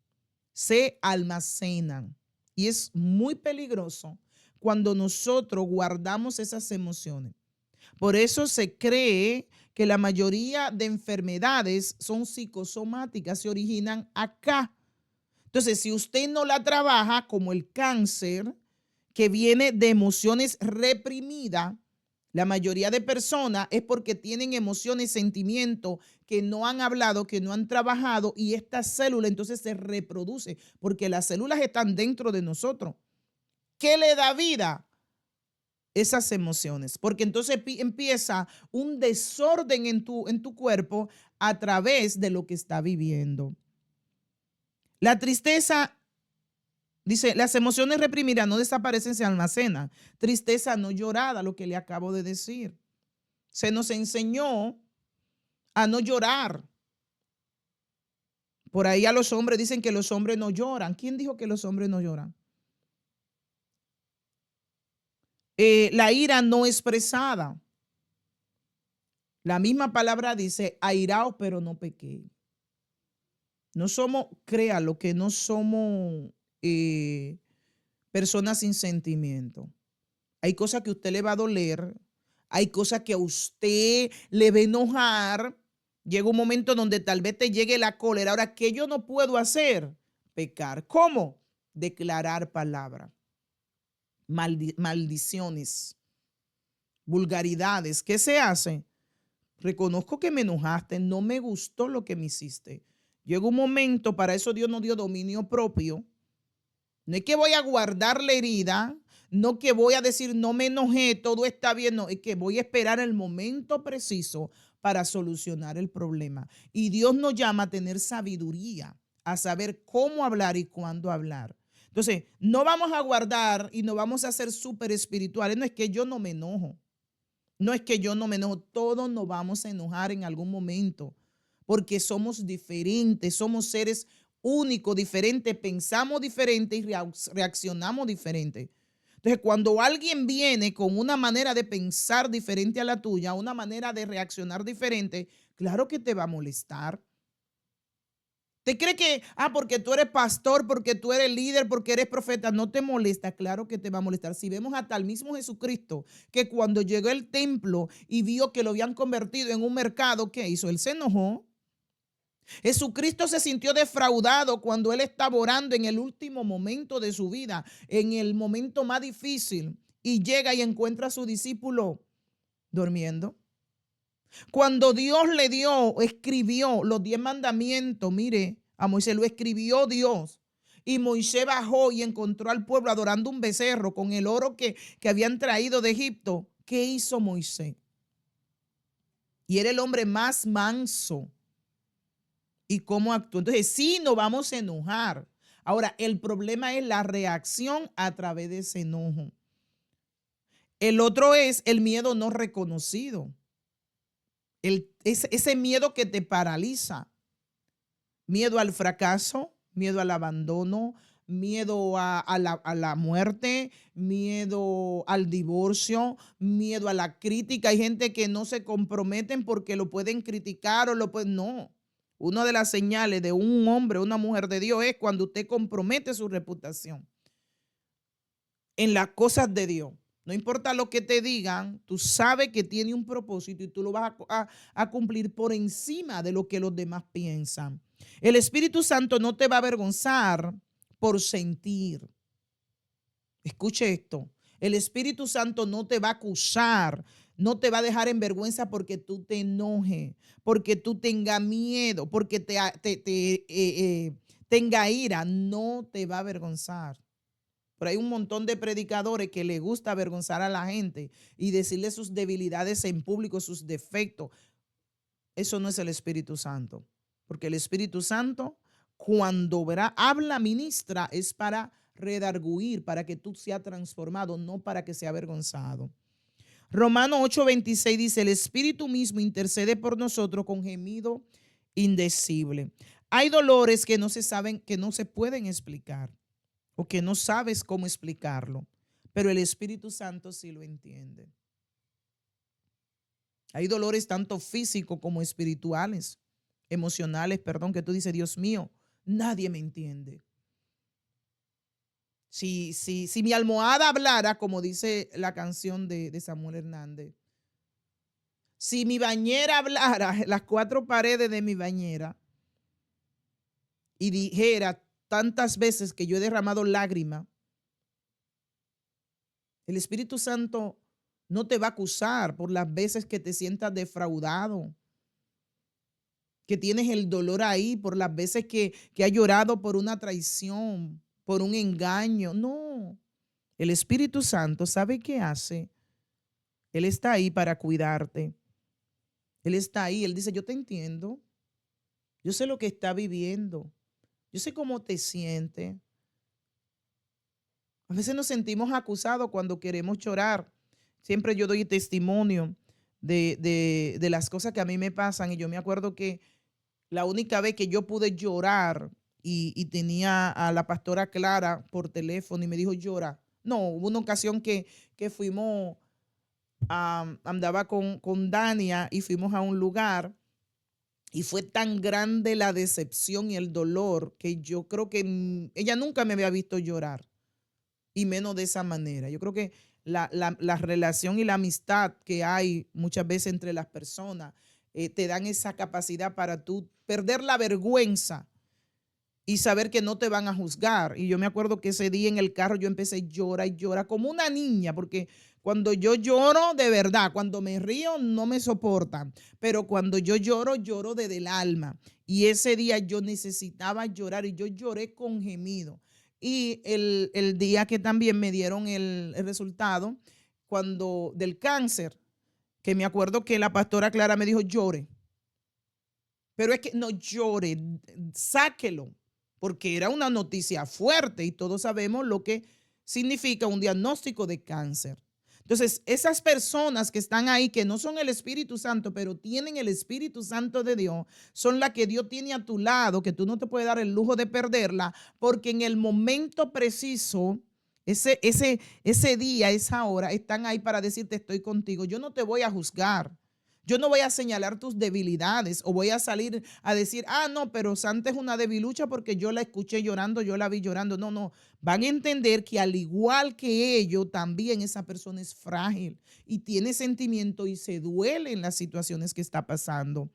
se almacenan. Y es muy peligroso cuando nosotros guardamos esas emociones. Por eso se cree que la mayoría de enfermedades son psicosomáticas, se originan acá. Entonces, si usted no la trabaja, como el cáncer, que viene de emociones reprimidas, la mayoría de personas es porque tienen emociones, sentimientos que no han hablado, que no han trabajado y esta célula entonces se reproduce porque las células están dentro de nosotros. ¿Qué le da vida? Esas emociones, porque entonces empieza un desorden en tu cuerpo a través de lo que está viviendo. La tristeza, dice, las emociones reprimidas no desaparecen, se almacenan. Tristeza no llorada, lo que le acabo de decir. Se nos enseñó a no llorar. Por ahí a los hombres dicen que los hombres no lloran. ¿Quién dijo que los hombres no lloran? La ira no expresada. La misma palabra dice, airaos, pero no pequéis. No somos, créalo, que no somos personas sin sentimiento. Hay cosas que a usted le va a doler, hay cosas que a usted le va a enojar. Llega un momento donde tal vez te llegue la cólera. Ahora, ¿qué yo no puedo hacer? Pecar. ¿Cómo? Declarar palabra. Maldiciones, vulgaridades. ¿Qué se hace? Reconozco que me enojaste, no me gustó lo que me hiciste. Llega un momento, para eso Dios nos dio dominio propio. No es que voy a guardar la herida, no que voy a decir no me enojé, todo está bien, no, es que voy a esperar el momento preciso para solucionar el problema. Y Dios nos llama a tener sabiduría, a saber cómo hablar y cuándo hablar. Entonces, no vamos a guardar y no vamos a ser súper espirituales. No es que yo no me enojo. No es que yo no me enojo, todos nos vamos a enojar en algún momento, porque somos diferentes, somos seres únicos, diferentes, pensamos diferente y reaccionamos diferente. Entonces, cuando alguien viene con una manera de pensar diferente a la tuya, una manera de reaccionar diferente, claro que te va a molestar. ¿Te cree que, porque tú eres pastor, porque tú eres líder, porque eres profeta, no te molesta? Claro que te va a molestar. Si vemos hasta el mismo Jesucristo, que cuando llegó al templo y vio que lo habían convertido en un mercado, ¿qué hizo? Él se enojó. Jesucristo se sintió defraudado cuando él estaba orando en el último momento de su vida, en el momento más difícil, y llega y encuentra a su discípulo durmiendo. Cuando Dios le dio, escribió los 10 mandamientos, mire, a Moisés lo escribió Dios. Y Moisés bajó y encontró al pueblo adorando un becerro con el oro que habían traído de Egipto. ¿Qué hizo Moisés? Y era el hombre más manso. ¿Y cómo actuó? Entonces, sí, nos vamos a enojar. Ahora, el problema es la reacción a través de ese enojo. El otro es el miedo no reconocido. Ese miedo que te paraliza. Miedo al fracaso, miedo al abandono, miedo a la muerte, miedo al divorcio, miedo a la crítica. Hay gente que no se comprometen porque lo pueden criticar o lo pueden... No. Una de las señales de un hombre o una mujer de Dios es cuando usted compromete su reputación en las cosas de Dios. No importa lo que te digan, tú sabes que tiene un propósito y tú lo vas a cumplir por encima de lo que los demás piensan. El Espíritu Santo no te va a avergonzar por sentir. Escuche esto. El Espíritu Santo no te va a acusar, no te va a dejar en vergüenza porque tú te enojes, porque tú tengas miedo, porque tenga ira. No te va a avergonzar. Pero hay un montón de predicadores que les gusta avergonzar a la gente y decirle sus debilidades en público, sus defectos. Eso no es el Espíritu Santo. Porque el Espíritu Santo, cuando habla, ministra, es para redarguir, para que tú seas transformado, no para que sea avergonzado. Romanos 8:26 dice, el Espíritu mismo intercede por nosotros con gemido indecible. Hay dolores que no se saben, que no se pueden explicar o que no sabes cómo explicarlo, pero el Espíritu Santo sí lo entiende. Hay dolores tanto físicos como espirituales, emocionales, perdón, que tú dices, Dios mío, nadie me entiende. Si mi almohada hablara, como dice la canción de Samuel Hernández, si mi bañera hablara, las 4 paredes de mi bañera, y dijera tantas veces que yo he derramado lágrimas, el Espíritu Santo no te va a acusar por las veces que te sientas defraudado, que tienes el dolor ahí, por las veces que has llorado por una traición, por un engaño. No, el Espíritu Santo sabe qué hace. Él está ahí para cuidarte. Él está ahí, él dice, yo te entiendo. Yo sé lo que está viviendo. Yo sé cómo te sientes. A veces nos sentimos acusados cuando queremos llorar. Siempre yo doy testimonio de las cosas que a mí me pasan y yo me acuerdo que la única vez que yo pude llorar y tenía a la pastora Clara por teléfono y me dijo llora. No, hubo una ocasión que fuimos, andaba con Dania y fuimos a un lugar y fue tan grande la decepción y el dolor que yo creo que ella nunca me había visto llorar y menos de esa manera. Yo creo que la relación y la amistad que hay muchas veces entre las personas te dan esa capacidad para tú perder la vergüenza y saber que no te van a juzgar. Y yo me acuerdo que ese día en el carro yo empecé a llorar y llorar como una niña, porque cuando yo lloro de verdad, cuando me río no me soportan, pero cuando yo lloro, lloro desde el alma. Y ese día yo necesitaba llorar y yo lloré con gemido. Y el día que también me dieron el resultado cuando del cáncer, que me acuerdo que la pastora Clara me dijo, llore, pero es que no llore, sáquelo, porque era una noticia fuerte y todos sabemos lo que significa un diagnóstico de cáncer. Entonces, esas personas que están ahí, que no son el Espíritu Santo, pero tienen el Espíritu Santo de Dios, son las que Dios tiene a tu lado, que tú no te puedes dar el lujo de perderla, porque en el momento preciso, ese día, esa hora, están ahí para decirte, estoy contigo. Yo no te voy a juzgar. Yo no voy a señalar tus debilidades o voy a salir a decir, no, pero Santa es una debilucha porque yo la escuché llorando, yo la vi llorando. No, no. Van a entender que al igual que ellos, también esa persona es frágil y tiene sentimiento y se duele en las situaciones que está pasando.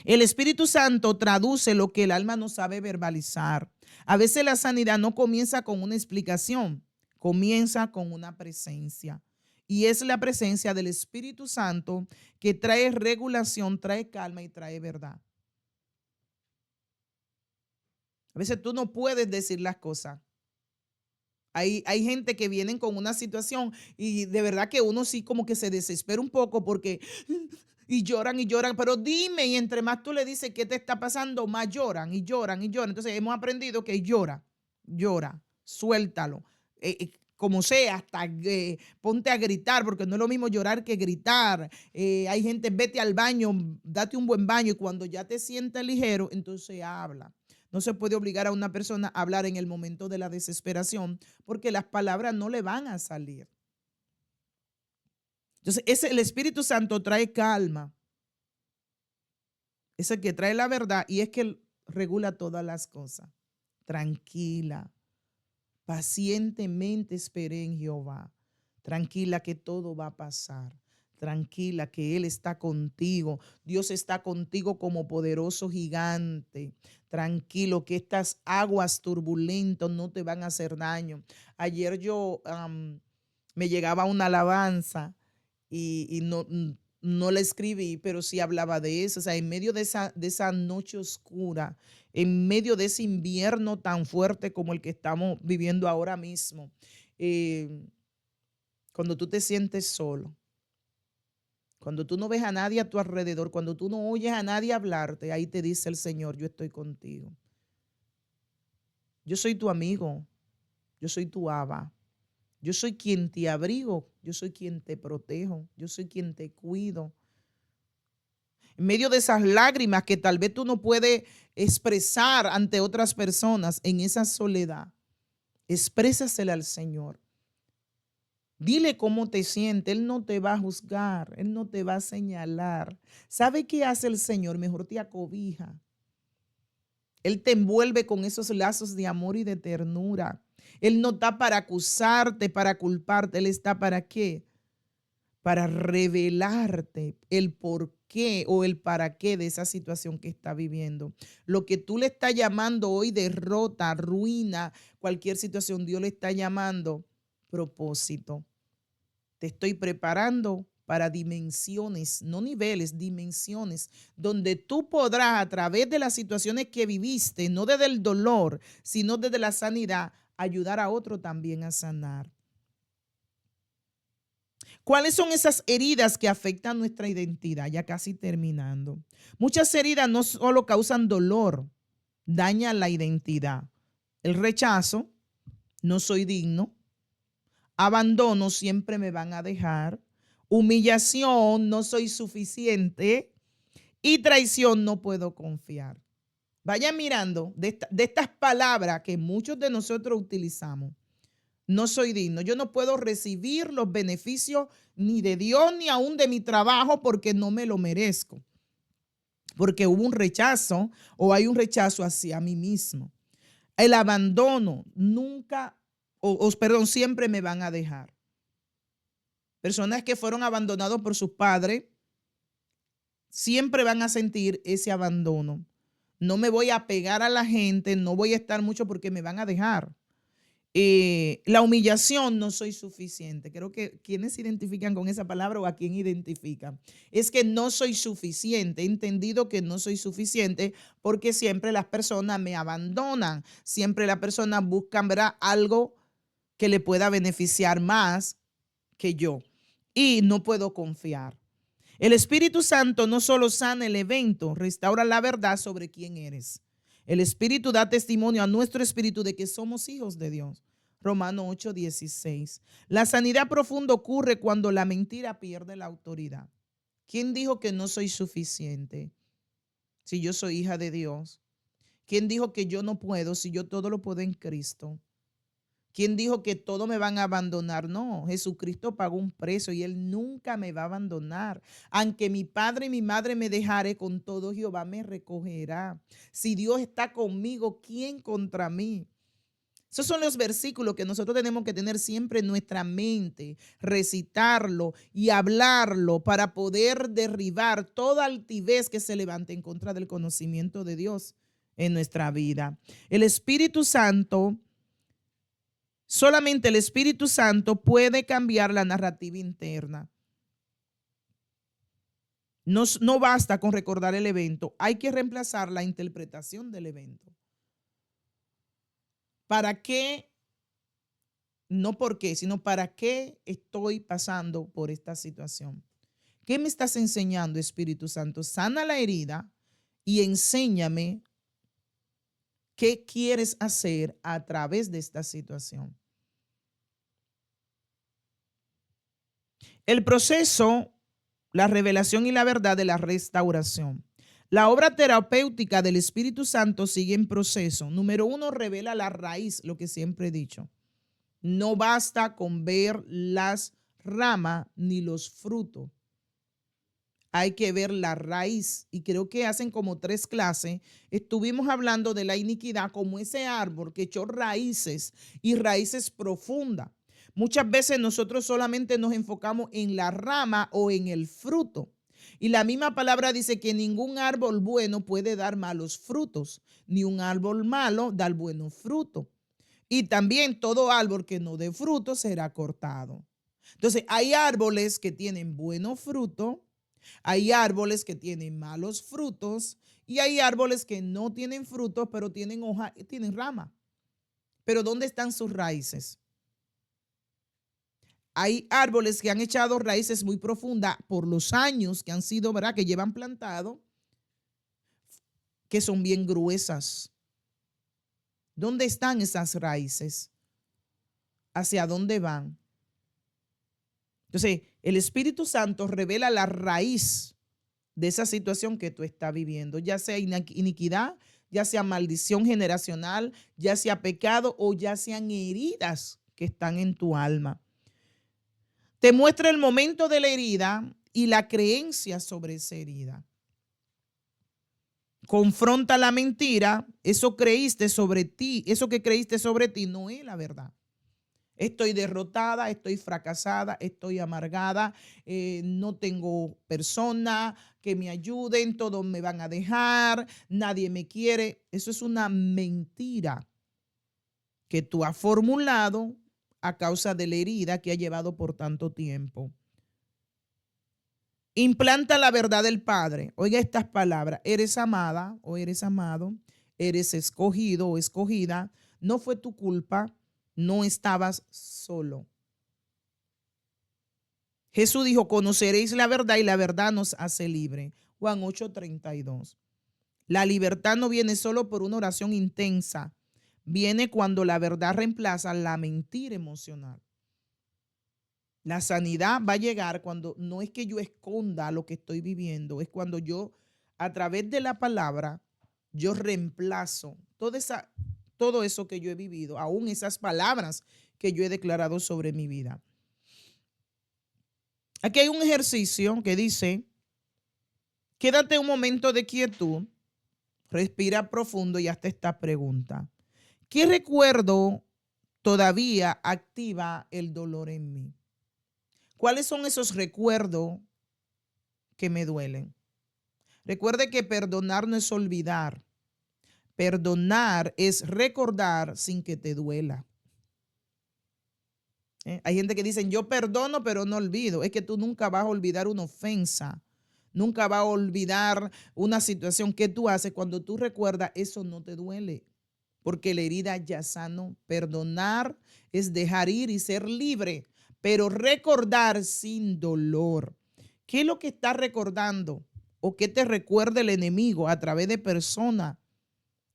El Espíritu Santo traduce lo que el alma no sabe verbalizar. A veces la sanidad no comienza con una explicación, comienza con una presencia. Y es la presencia del Espíritu Santo que trae regulación, trae calma y trae verdad. A veces tú no puedes decir las cosas. Hay gente que vienen con una situación y de verdad que uno sí como que se desespera un poco porque y lloran, pero dime, y entre más tú le dices qué te está pasando, más lloran y lloran y lloran. Entonces hemos aprendido que llora, suéltalo. Como sea, hasta ponte a gritar, porque no es lo mismo llorar que gritar. Hay gente, vete al baño, date un buen baño y cuando ya te sientas ligero, entonces habla. No se puede obligar a una persona a hablar en el momento de la desesperación porque las palabras no le van a salir. Entonces, el Espíritu Santo trae calma. Es el que trae la verdad y es que él regula todas las cosas. Tranquila, pacientemente esperé en Jehová. Tranquila que todo va a pasar. Tranquila que Él está contigo. Dios está contigo como poderoso gigante. Tranquilo que estas aguas turbulentas no te van a hacer daño. Ayer yo me llegaba una alabanza y no la escribí, pero sí hablaba de eso. O sea, en medio de esa noche oscura, en medio de ese invierno tan fuerte como el que estamos viviendo ahora mismo, eh, cuando tú te sientes solo, cuando tú no ves a nadie a tu alrededor, cuando tú no oyes a nadie hablarte, ahí te dice el Señor, yo estoy contigo. Yo soy tu amigo, yo soy tu Abba. Yo soy quien te abrigo, yo soy quien te protejo, yo soy quien te cuido. En medio de esas lágrimas que tal vez tú no puedes expresar ante otras personas, en esa soledad, exprésasela al Señor. Dile cómo te sientes, Él no te va a juzgar, Él no te va a señalar. ¿Sabe qué hace el Señor? Mejor te acobija. Él te envuelve con esos lazos de amor y de ternura. Él no está para acusarte, para culparte, Él está para qué? Para revelarte el por qué o el para qué de esa situación que está viviendo. Lo que tú le estás llamando hoy derrota, ruina, cualquier situación, Dios le está llamando propósito. Te estoy preparando para dimensiones, no niveles, dimensiones, donde tú podrás a través de las situaciones que viviste, no desde el dolor, sino desde la sanidad, ayudar a otro también a sanar. ¿Cuáles son esas heridas que afectan nuestra identidad? Ya casi terminando. Muchas heridas no solo causan dolor, dañan la identidad. El rechazo, no soy digno. Abandono, siempre me van a dejar. Humillación, no soy suficiente. Y traición, no puedo confiar. Vayan mirando de estas palabras que muchos de nosotros utilizamos. No soy digno. Yo no puedo recibir los beneficios ni de Dios ni aún de mi trabajo porque no me lo merezco. Porque hubo un rechazo o hay un rechazo hacia mí mismo. El abandono nunca, perdón, siempre me van a dejar. Personas que fueron abandonados por sus padres siempre van a sentir ese abandono. No me voy a pegar a la gente, no voy a estar mucho porque me van a dejar. La humillación, no soy suficiente. Creo que quienes se identifican con esa palabra o a quién identifican. Es que no soy suficiente. He entendido que no soy suficiente porque siempre las personas me abandonan. Siempre las personas buscan, ¿verdad?, algo que le pueda beneficiar más que yo. Y no puedo confiar. El Espíritu Santo no solo sana el evento, restaura la verdad sobre quién eres. El Espíritu da testimonio a nuestro espíritu de que somos hijos de Dios. Romanos 8:16. La sanidad profunda ocurre cuando la mentira pierde la autoridad. ¿Quién dijo que no soy suficiente si yo soy hija de Dios? ¿Quién dijo que yo no puedo si yo todo lo puedo en Cristo? ¿Quién dijo que todos me van a abandonar? No, Jesucristo pagó un precio y Él nunca me va a abandonar. Aunque mi padre y mi madre me dejare, con todo Jehová me recogerá. Si Dios está conmigo, ¿quién contra mí? Esos son los versículos que nosotros tenemos que tener siempre en nuestra mente, recitarlo y hablarlo para poder derribar toda altivez que se levante en contra del conocimiento de Dios en nuestra vida. El Espíritu Santo, solamente el Espíritu Santo puede cambiar la narrativa interna. No basta con recordar el evento, hay que reemplazar la interpretación del evento. ¿Para qué? No por qué, sino para qué estoy pasando por esta situación. ¿Qué me estás enseñando, Espíritu Santo? Sana la herida y enséñame qué quieres hacer a través de esta situación. El proceso, la revelación y la verdad de la restauración. La obra terapéutica del Espíritu Santo sigue en proceso. Número 1, revela la raíz, lo que siempre he dicho. No basta con ver las ramas ni los frutos. Hay que ver la raíz. Y creo que hacen como 3 clases. Estuvimos hablando de la iniquidad como ese árbol que echó raíces y raíces profundas. Muchas veces nosotros solamente nos enfocamos en la rama o en el fruto. Y la misma palabra dice que ningún árbol bueno puede dar malos frutos, ni un árbol malo dar buenos frutos. Y también todo árbol que no dé fruto será cortado. Entonces, hay árboles que tienen buenos frutos, hay árboles que tienen malos frutos y hay árboles que no tienen frutos, pero tienen hoja, tienen rama. Pero ¿dónde están sus raíces? Hay árboles que han echado raíces muy profundas por los años que han sido, ¿verdad?, que llevan plantado, que son bien gruesas. ¿Dónde están esas raíces? ¿Hacia dónde van? Entonces, el Espíritu Santo revela la raíz de esa situación que tú estás viviendo, ya sea iniquidad, ya sea maldición generacional, ya sea pecado o ya sean heridas que están en tu alma. Te muestra el momento de la herida y la creencia sobre esa herida. Confronta la mentira, eso creíste sobre ti, eso que creíste sobre ti no es la verdad. Estoy derrotada, estoy fracasada, estoy amargada, no tengo persona que me ayuden, todos me van a dejar, nadie me quiere. Eso es una mentira que tú has formulado a causa de la herida que ha llevado por tanto tiempo. Implanta la verdad del Padre. Oiga estas palabras: eres amada o eres amado, eres escogido o escogida, no fue tu culpa, no estabas solo. Jesús dijo, conoceréis la verdad y la verdad nos hace libre. Juan 8:32. La libertad no viene solo por una oración intensa, viene cuando la verdad reemplaza la mentira emocional. La sanidad va a llegar cuando no es que yo esconda lo que estoy viviendo, es cuando yo, a través de la palabra, yo reemplazo todo eso que yo he vivido, aún esas palabras que yo he declarado sobre mi vida. Aquí hay un ejercicio que dice, quédate un momento de quietud, respira profundo y hazte esta pregunta. ¿Qué recuerdo todavía activa el dolor en mí? ¿Cuáles son esos recuerdos que me duelen? Recuerde que perdonar no es olvidar. Perdonar es recordar sin que te duela. Hay gente que dice, yo perdono, pero no olvido. Es que tú nunca vas a olvidar una ofensa. Nunca vas a olvidar una situación que tú haces. Cuando tú recuerdas, eso no te duele. Porque la herida ya sanó. Perdonar es dejar ir y ser libre, pero recordar sin dolor. ¿Qué es lo que estás recordando? ¿O qué te recuerda el enemigo a través de personas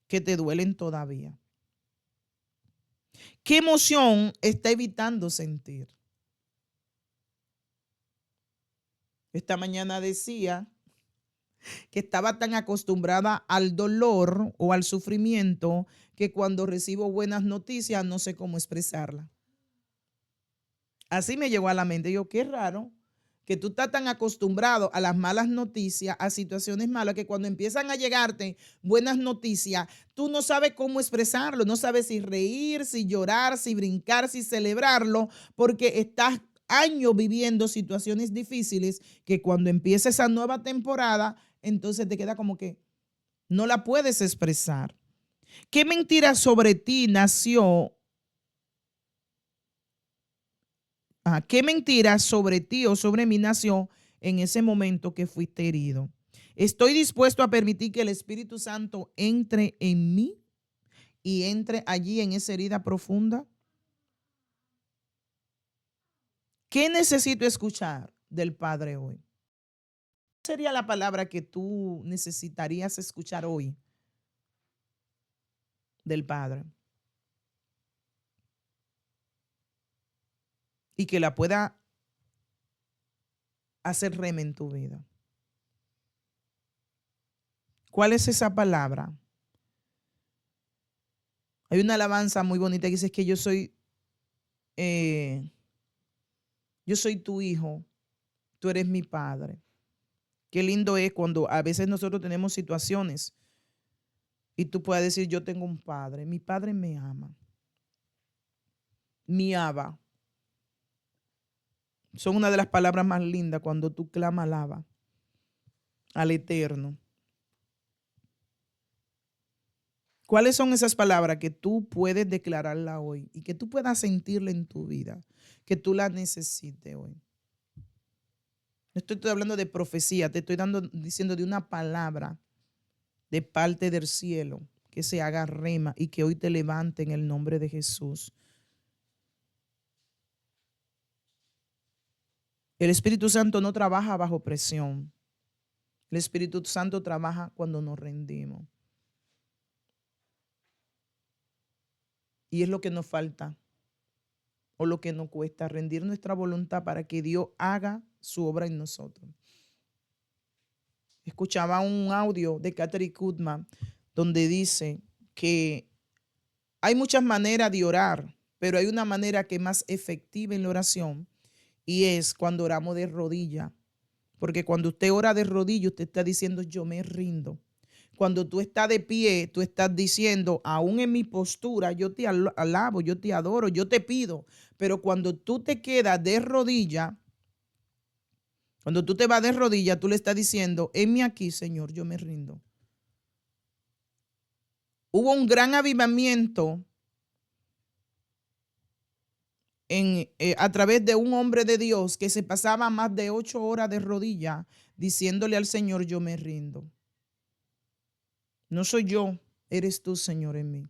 que te duelen todavía? ¿Qué emoción está evitando sentir? Esta mañana decía que estaba tan acostumbrada al dolor o al sufrimiento que cuando recibo buenas noticias no sé cómo expresarla. Así me llegó a la mente. Yo, qué raro que tú estás tan acostumbrado a las malas noticias, a situaciones malas, que cuando empiezan a llegarte buenas noticias, tú no sabes cómo expresarlo, no sabes si reír, si llorar, si brincar, si celebrarlo, porque estás años viviendo situaciones difíciles que cuando empieza esa nueva temporada, entonces te queda como que no la puedes expresar. ¿Qué mentira sobre ti nació? ¿Qué mentira sobre ti o sobre mí nació en ese momento que fuiste herido? ¿Estoy dispuesto a permitir que el Espíritu Santo entre en mí y entre allí en esa herida profunda? ¿Qué necesito escuchar del Padre hoy? ¿Cuál sería la palabra que tú necesitarías escuchar hoy del Padre? Y que la pueda hacer rema en tu vida. ¿Cuál es esa palabra? Hay una alabanza muy bonita que dice que eh, yo soy tu hijo, tú eres mi padre. Qué lindo es cuando a veces nosotros tenemos situaciones y tú puedes decir, yo tengo un padre, mi padre me ama, mi Abba. Son una de las palabras más lindas cuando tú clamas al Abba, al Eterno. ¿Cuáles son esas palabras que tú puedes declararla hoy y que tú puedas sentirla en tu vida, que tú la necesites hoy? No estoy hablando de profecía, te estoy diciendo de una palabra de parte del cielo que se haga rema y que hoy te levante en el nombre de Jesús. El Espíritu Santo no trabaja bajo presión. El Espíritu Santo trabaja cuando nos rendimos. Y es lo que nos falta o lo que nos cuesta, rendir nuestra voluntad para que Dios haga su obra en nosotros. Escuchaba un audio de Catherine Kuhlman donde dice que hay muchas maneras de orar, pero hay una manera que es más efectiva en la oración y es cuando oramos de rodillas. Porque cuando usted ora de rodillas, usted está diciendo, yo me rindo. Cuando tú estás de pie, tú estás diciendo, aún en mi postura, yo te alabo, yo te adoro, yo te pido. Pero cuando tú te quedas de rodillas, cuando tú te vas de rodillas, tú le estás diciendo, heme aquí, Señor, yo me rindo. Hubo un gran avivamiento a través de un hombre de Dios que se pasaba más de 8 horas de rodillas diciéndole al Señor, yo me rindo. No soy yo, eres tú, Señor, en mí.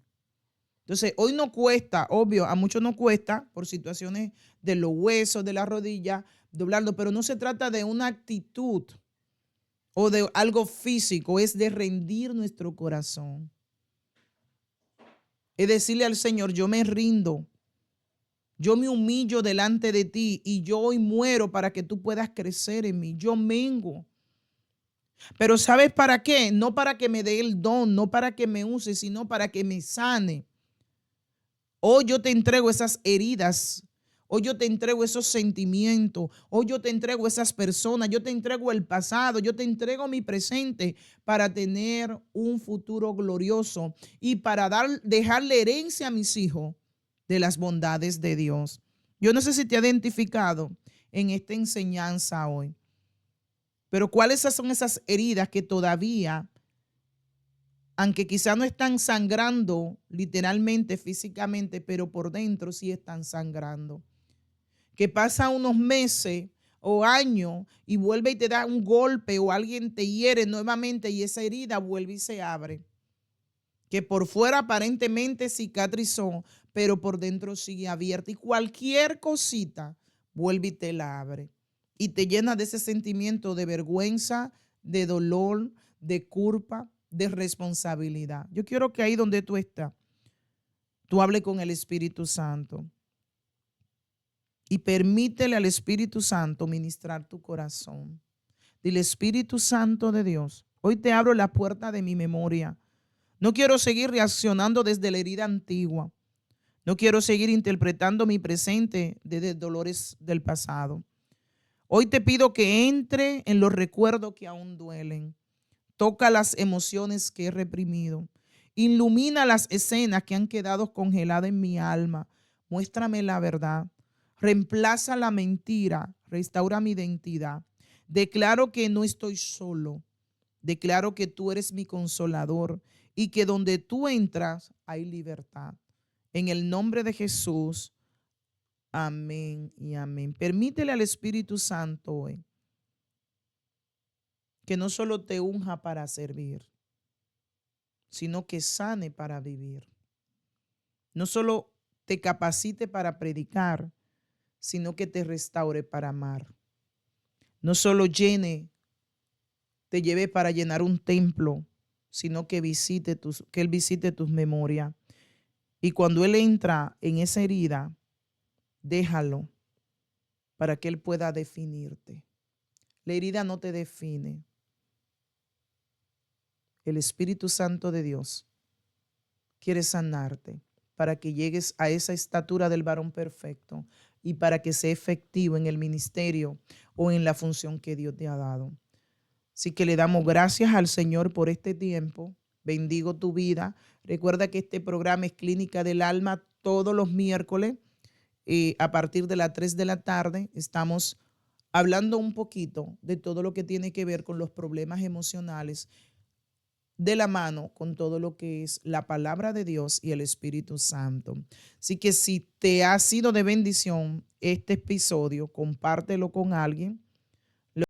Entonces, hoy no cuesta, obvio, a muchos no cuesta por situaciones de los huesos, de la rodilla, doblarlo, pero no se trata de una actitud o de algo físico, es de rendir nuestro corazón. Es decirle al Señor, yo me rindo, yo me humillo delante de ti y yo hoy muero para que tú puedas crecer en mí. Yo mengo. Pero ¿sabes para qué? No para que me dé el don, no para que me use, sino para que me sane. Hoy yo te entrego esas heridas. Hoy yo te entrego esos sentimientos. Hoy yo te entrego esas personas. Yo te entrego el pasado. Yo te entrego mi presente para tener un futuro glorioso y para dejarle herencia a mis hijos de las bondades de Dios. Yo no sé si te has identificado en esta enseñanza hoy, pero ¿cuáles son esas heridas que todavía, aunque quizá no están sangrando literalmente, físicamente, pero por dentro sí están sangrando? Que pasa unos meses o años y vuelve y te da un golpe o alguien te hiere nuevamente y esa herida vuelve y se abre. Que por fuera aparentemente cicatrizó, pero por dentro sigue abierta y cualquier cosita vuelve y te la abre. Y te llena de ese sentimiento de vergüenza, de dolor, de culpa, de responsabilidad. Yo quiero que ahí donde tú estás, tú hables con el Espíritu Santo y permítele al Espíritu Santo ministrar tu corazón. Dile, Espíritu Santo de Dios, hoy te abro la puerta de mi memoria. No quiero seguir reaccionando desde la herida antigua. No quiero seguir interpretando mi presente desde dolores del pasado. Hoy te pido que entre en los recuerdos que aún duelen. Toca las emociones que he reprimido. Ilumina las escenas que han quedado congeladas en mi alma. Muéstrame la verdad. Reemplaza la mentira. Restaura mi identidad. Declaro que no estoy solo. Declaro que tú eres mi consolador y que donde tú entras hay libertad. En el nombre de Jesús. Amén y amén. Permítele al Espíritu Santo hoy que no solo te unja para servir, sino que sane para vivir. No solo te capacite para predicar, sino que te restaure para amar. No solo te lleve para llenar un templo, sino que que Él visite tus memorias. Y cuando Él entra en esa herida, déjalo para que Él pueda definirte. La herida no te define. El Espíritu Santo de Dios quiere sanarte para que llegues a esa estatura del varón perfecto y para que sea efectivo en el ministerio o en la función que Dios te ha dado. Así que le damos gracias al Señor por este tiempo. Bendigo tu vida. Recuerda que este programa es Clínica del Alma todos los miércoles a partir de las 3 de la tarde. Estamos hablando un poquito de todo lo que tiene que ver con los problemas emocionales de la mano con todo lo que es la palabra de Dios y el Espíritu Santo. Así que si te ha sido de bendición este episodio, compártelo con alguien